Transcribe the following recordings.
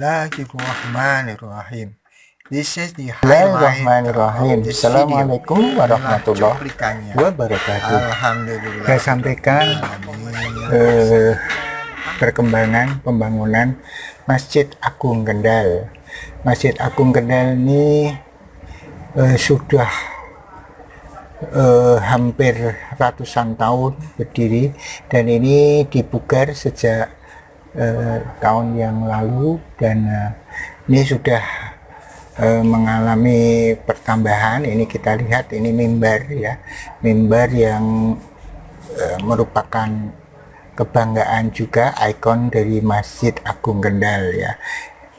Bismillahirrahmanirrahim. This is the Bismillahirrahmanirrahim. Assalamualaikum warahmatullahi wabarakatuh. Alhamdulillah. Saya sampaikan perkembangan pembangunan Masjid Agung Kendal. Masjid Agung Kendal ini sudah hampir ratusan tahun berdiri, dan ini dipugar sejak tahun yang lalu, dan ini sudah mengalami pertambahan. Ini kita lihat, ini mimbar ya, mimbar yang merupakan kebanggaan juga, ikon dari Masjid Agung Kendal ya.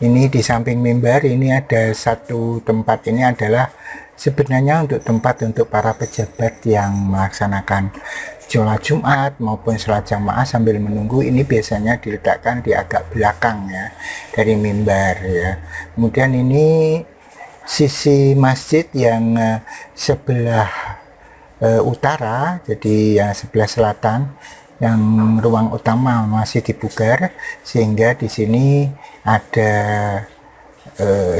Ini di samping mimbar ini ada satu tempat, ini adalah sebenarnya untuk tempat untuk para pejabat yang melaksanakan sholat Jumat maupun sholat jamaah sambil menunggu. Ini biasanya diletakkan di agak belakang ya dari mimbar ya. Kemudian ini sisi masjid yang sebelah utara, jadi yang sebelah selatan, yang ruang utama masih dipugar, sehingga di sini ada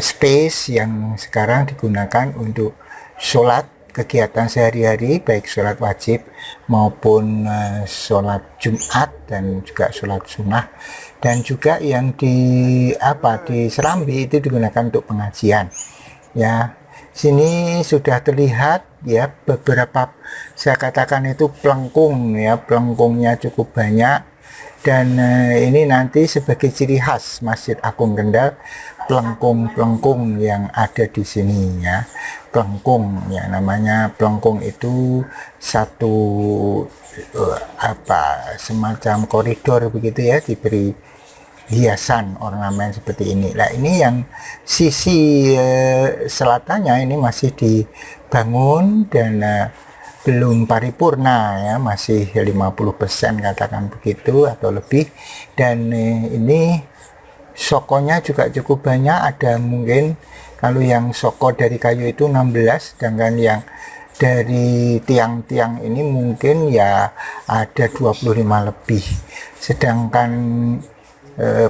space yang sekarang digunakan untuk sholat kegiatan sehari-hari, baik sholat wajib maupun sholat Jumat dan juga sholat sunnah, dan juga yang di Serambi itu digunakan untuk pengajian ya. Sini sudah terlihat ya beberapa, saya katakan itu pelengkung ya, pelengkungnya cukup banyak, dan ini nanti sebagai ciri khas Masjid Agung Kendal, pelengkung-pelengkung yang ada di sini ya. Pelengkung ya, namanya pelengkung itu satu semacam koridor begitu ya, diberi hiasan ornamen seperti ini. Nah, ini yang sisi selatannya ini masih dibangun dan belum paripurna ya, masih 50% katakan begitu atau lebih. Dan ini sokonya juga cukup banyak, ada mungkin kalau yang soko dari kayu itu 16, sedangkan yang dari tiang-tiang ini mungkin ya ada 25 lebih. Sedangkan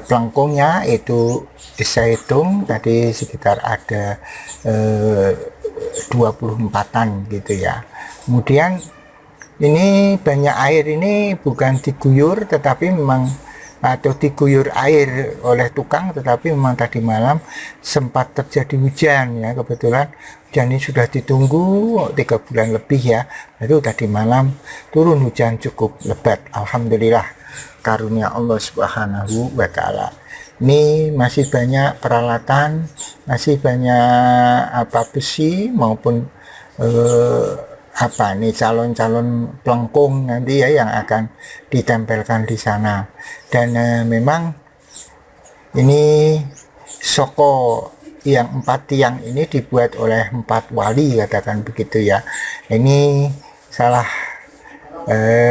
pelengkungnya itu saya hitung tadi sekitar ada 24-an gitu ya. Kemudian ini banyak air, ini bukan diguyur tetapi memang, atau diguyur air oleh tukang, tetapi memang tadi malam sempat terjadi hujan ya. Kebetulan hujan ini sudah ditunggu 3 bulan lebih ya, baru tadi malam turun hujan cukup lebat. Alhamdulillah, karunia Allah Subhanahu wa Ta'ala. Ini masih banyak peralatan, masih banyak besi maupun calon-calon pelengkung nanti ya yang akan ditempelkan di sana. Dan memang ini soko yang 4 tiang ini dibuat oleh 4 wali, katakan begitu ya. Ini salah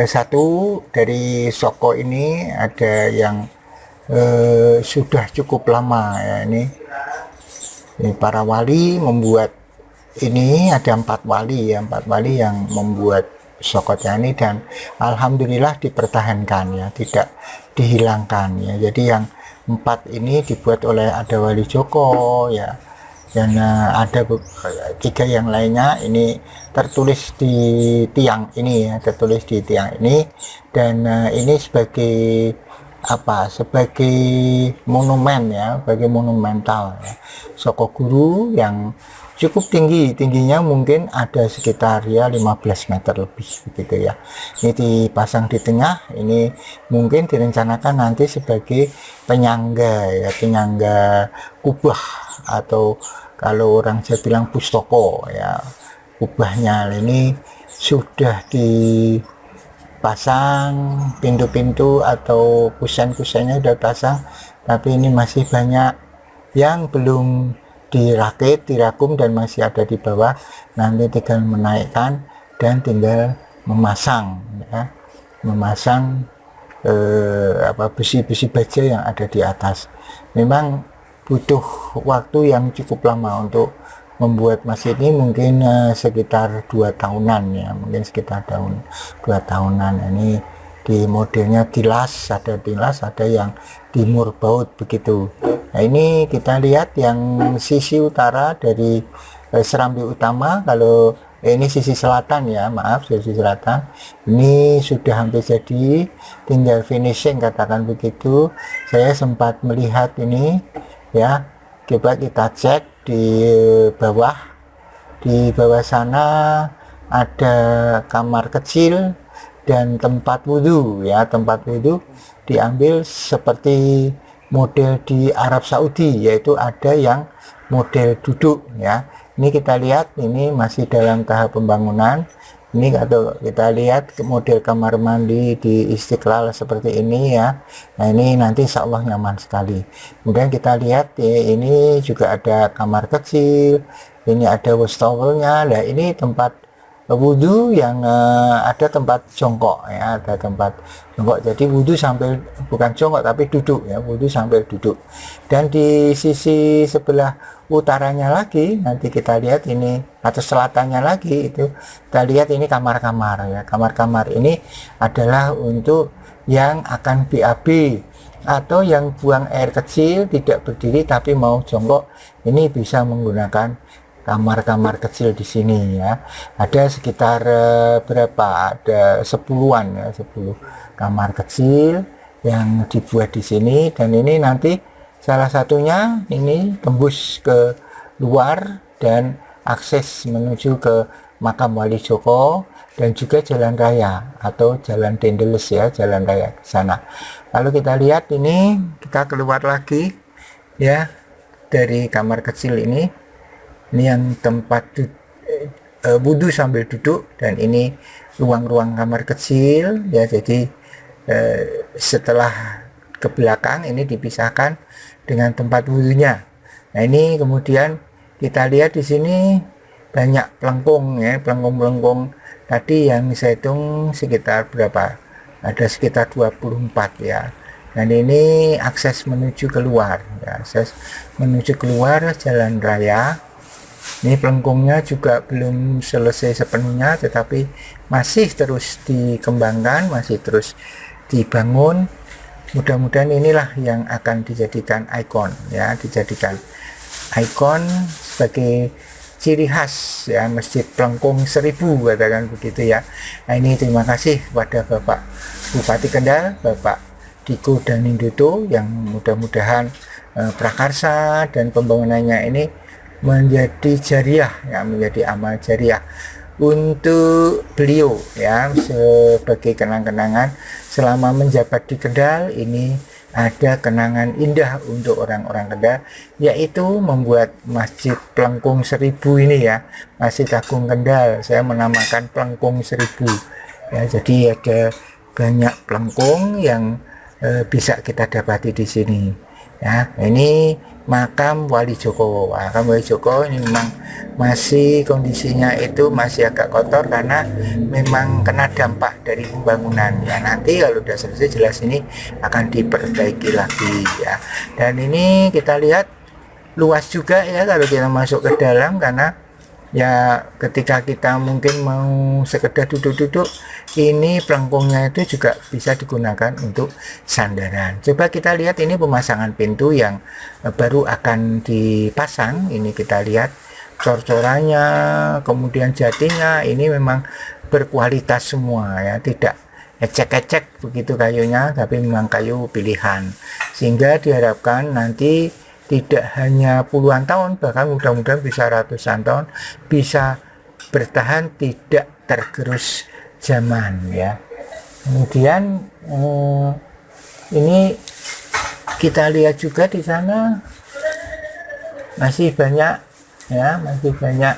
satu dari soko ini, ada yang sudah cukup lama ya. Ini para wali membuat ini, ada 4 wali ya, 4 wali yang membuat sokotnya ini, dan alhamdulillah dipertahankan ya, tidak dihilangkan ya. Jadi yang 4 ini dibuat oleh, ada Wali Joko ya, dan ada 3 yang lainnya ini tertulis di tiang ini ya, tertulis di tiang ini. Dan ini sebagai sebagai monumen ya, sebagai monumental ya. Soko guru yang cukup tinggi, tingginya mungkin ada sekitar ya 15 meter lebih begitu ya. Ini dipasang di tengah, ini mungkin direncanakan nanti sebagai penyangga ya, penyangga kubah, atau kalau orang Jawa bilang pustoko ya, kubahnya. Ini sudah dipasang pintu-pintu atau kusen-kusennya sudah pasang, tapi ini masih banyak yang belum dirakit, dirakum, dan masih ada di bawah. Nanti tinggal menaikkan dan tinggal memasang ya, memasang besi-besi baja yang ada di atas. Memang butuh waktu yang cukup lama untuk membuat masjid ini, mungkin sekitar 2 tahunan ya, mungkin sekitar 2 tahunan. Ini di modelnya tilas, ada yang di murbaut begitu. Nah, ini kita lihat yang sisi utara dari serambi utama. Kalau ini sisi selatan ya, maaf, sisi selatan. Ini sudah hampir jadi, tinggal finishing katakan begitu. Saya sempat melihat ini ya. Coba kita cek di bawah. Di bawah sana ada kamar kecil dan tempat wudhu ya. Tempat wudhu diambil seperti model di Arab Saudi, yaitu ada yang model duduk ya. Ini kita lihat ini masih dalam tahap pembangunan. Ini kalau kita lihat model kamar mandi di Istiqlal seperti ini ya. Nah, ini nanti insya Allah nyaman sekali. Kemudian kita lihat ya, ini juga ada kamar kecil, ini ada wastafel-nya. Nah, ini tempat wudhu yang ada tempat jongkok ya, ada tempat jongkok. Jadi wudhu sambil, bukan jongkok tapi duduk ya, wudhu sambil duduk. Dan di sisi sebelah utaranya lagi nanti kita lihat ini, atau selatannya lagi itu kita lihat ini kamar-kamar ya. Kamar-kamar ini adalah untuk yang akan BAB atau yang buang air kecil tidak berdiri tapi mau jongkok, ini bisa menggunakan kamar-kamar kecil di sini ya. Ada sekitar berapa? Ada 10-an ya, 10 kamar kecil yang dibuat di sini. Dan ini nanti salah satunya ini tembus ke luar dan akses menuju ke makam Wali Joko dan juga jalan raya atau jalan Dendeles ya, jalan raya ke sana. Lalu kita lihat ini, kita keluar lagi ya dari kamar kecil ini. Ini yang tempat wudhu sambil duduk, dan ini ruang-ruang kamar kecil ya. Jadi setelah ke belakang ini dipisahkan dengan tempat wudhunya. Nah, ini kemudian kita lihat di sini banyak pelengkung ya, pelengkung-pelengkung tadi yang saya hitung sekitar berapa? Ada sekitar 24 ya. Dan ini akses menuju keluar ya, akses menuju keluar jalan raya. Ini pelengkungnya juga belum selesai sepenuhnya, tetapi masih terus dikembangkan, masih terus dibangun. Mudah-mudahan inilah yang akan dijadikan ikon ya, dijadikan ikon sebagai ciri khas ya Masjid Pelengkung 1000 katakan begitu ya. Nah, ini terima kasih kepada Bapak Bupati Kendal, Bapak Diko Daninduto, yang mudah-mudahan prakarsa dan pembangunannya ini menjadi jariah ya, menjadi amal jariah untuk beliau ya, sebagai kenang-kenangan selama menjabat di Kendal. Ini ada kenangan indah untuk orang-orang Kendal, yaitu membuat Masjid Pelengkung 1000 ini ya, Masjid Agung Kendal. Saya menamakan Pelengkung 1000 ya. Jadi ada banyak pelengkung yang bisa kita dapati di sini ya. Ini makam Wali Joko. Makam Wali Joko ini memang masih kondisinya itu masih agak kotor karena memang kena dampak dari pembangunan ya. Nanti kalau sudah selesai jelas ini akan diperbaiki lagi ya. Dan ini kita lihat luas juga ya kalau kita masuk ke dalam, karena ya ketika kita mungkin mau sekedar duduk-duduk, ini pelengkungnya itu juga bisa digunakan untuk sandaran. Coba kita lihat ini pemasangan pintu yang baru akan dipasang. Ini kita lihat cor-corannya, kemudian jatinya, ini memang berkualitas semua ya, tidak ecek-ecek begitu kayunya, tapi memang kayu pilihan, sehingga diharapkan nanti tidak hanya puluhan tahun, bahkan mudah-mudahan bisa ratusan tahun, bisa bertahan tidak tergerus zaman ya. Kemudian ini kita lihat juga di sana masih banyak ya, masih banyak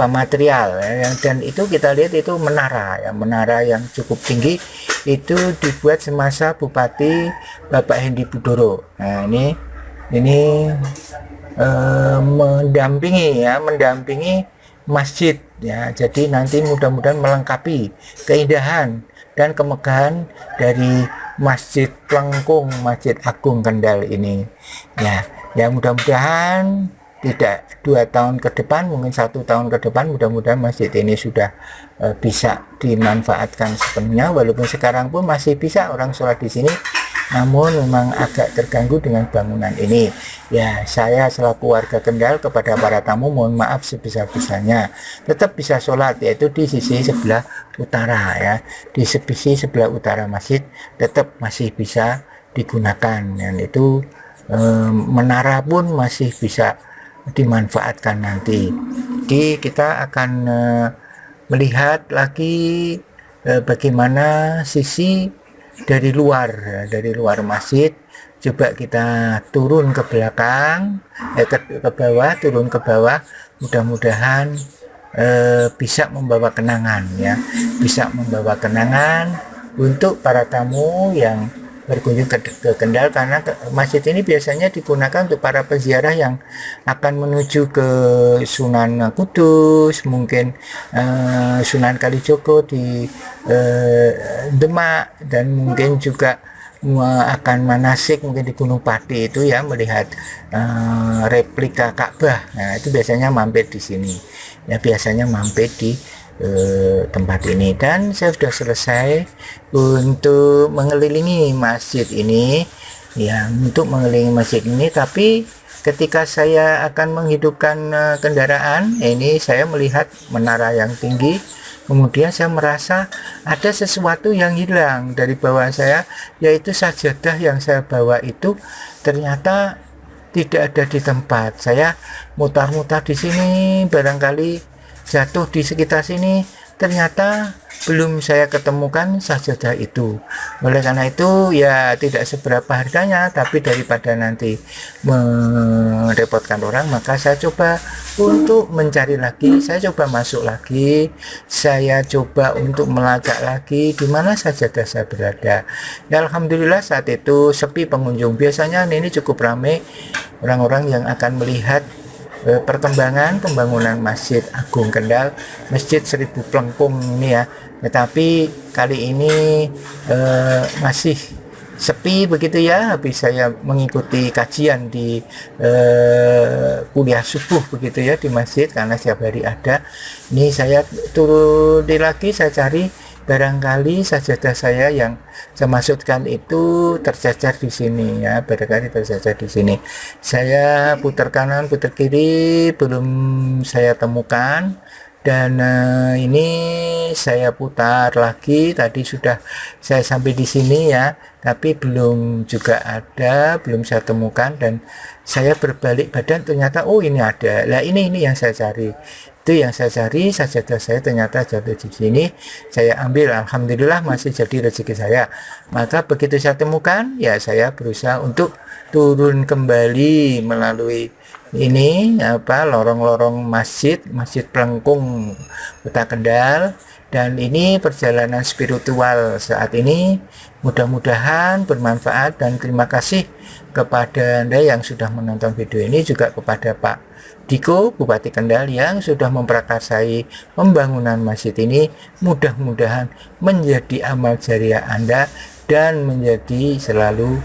material ya, dan itu kita lihat itu menara ya, menara yang cukup tinggi, itu dibuat semasa Bupati Bapak Hendi Budoro. Nah, ini mendampingi masjid ya. Jadi nanti mudah-mudahan melengkapi keindahan dan kemegahan dari Masjid Pelengkung, Masjid Agung Kendal ini ya. Ya, mudah-mudahan tidak 2 tahun ke depan, mungkin 1 tahun ke depan, mudah-mudahan masjid ini sudah bisa dimanfaatkan sepenuhnya. Walaupun sekarang pun masih bisa orang sholat di sini, namun memang agak terganggu dengan bangunan ini. Ya, saya selaku warga Kendal kepada para tamu mohon maaf sebesar-besarnya. Tetap bisa sholat, yaitu di sisi sebelah utara ya. Di sisi sebelah utara masjid tetap masih bisa digunakan, dan itu menara pun masih bisa dimanfaatkan nanti. Jadi kita akan melihat lagi bagaimana sisi dari luar masjid. Coba kita turun ke belakang, ke bawah, turun ke bawah. Mudah-mudahan bisa membawa kenangan ya, bisa membawa kenangan untuk para tamu yang berkunjung ke Kendal, karena masjid ini biasanya digunakan untuk para peziarah yang akan menuju ke Sunan Kudus, mungkin Sunan Kalijogo di Demak, dan mungkin juga akan manasik mungkin di Gunung Pati itu ya, melihat replika Ka'bah. Nah, itu biasanya mampir di sini. Ya, biasanya mampir di tempat ini. Dan saya sudah selesai untuk mengelilingi masjid ini ya, untuk mengelilingi masjid ini. Tapi ketika saya akan menghidupkan kendaraan ini, saya melihat menara yang tinggi. Kemudian saya merasa ada sesuatu yang hilang dari bawah saya, yaitu sajadah yang saya bawa itu ternyata tidak ada di tempat. Saya mutar-mutar di sini, barangkali jatuh di sekitar sini, ternyata belum saya ketemukan sajadah itu. Oleh karena itu ya tidak seberapa harganya, tapi daripada nanti merepotkan orang, maka saya coba untuk mencari lagi, saya coba masuk lagi, saya coba untuk melacak lagi di mana sajadah saya berada. Ya alhamdulillah saat itu sepi pengunjung. Biasanya ini cukup ramai orang-orang yang akan melihat perkembangan pembangunan Masjid Agung Kendal, Masjid 1000 Plengkung ini ya. Tetapi kali ini masih sepi begitu ya, habis saya mengikuti kajian di kuliah subuh begitu ya di masjid, karena setiap hari ada. Ini saya turun lagi, saya cari barangkali sajadah saya yang saya maksudkan itu tercecer di sini ya, barangkali tercecer di sini. Saya putar kanan, putar kiri, belum saya temukan. Dan ini saya putar lagi, tadi sudah saya sampai di sini ya, tapi belum juga ada, belum saya temukan. Dan saya berbalik badan, ternyata oh ini ada. Lah ini yang saya cari. Itu yang saya cari, sajadah saya ternyata jatuh di sini. Saya ambil, alhamdulillah masih jadi rezeki saya. Maka begitu saya temukan, ya saya berusaha untuk turun kembali melalui ini lorong-lorong Masjid Plengkung Kota Kendal. Dan ini perjalanan spiritual saat ini, mudah-mudahan bermanfaat. Dan terima kasih kepada Anda yang sudah menonton video ini, juga kepada Pak Diko Bupati Kendal yang sudah memprakarsai pembangunan masjid ini. Mudah-mudahan menjadi amal jariah Anda dan menjadi selalu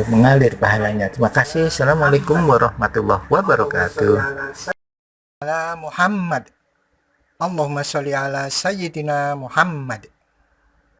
mengalir pahalanya. Terima kasih. Assalamualaikum warahmatullahi wabarakatuh. Muhammad, Allahumma sholli ala Sayyidina Muhammad.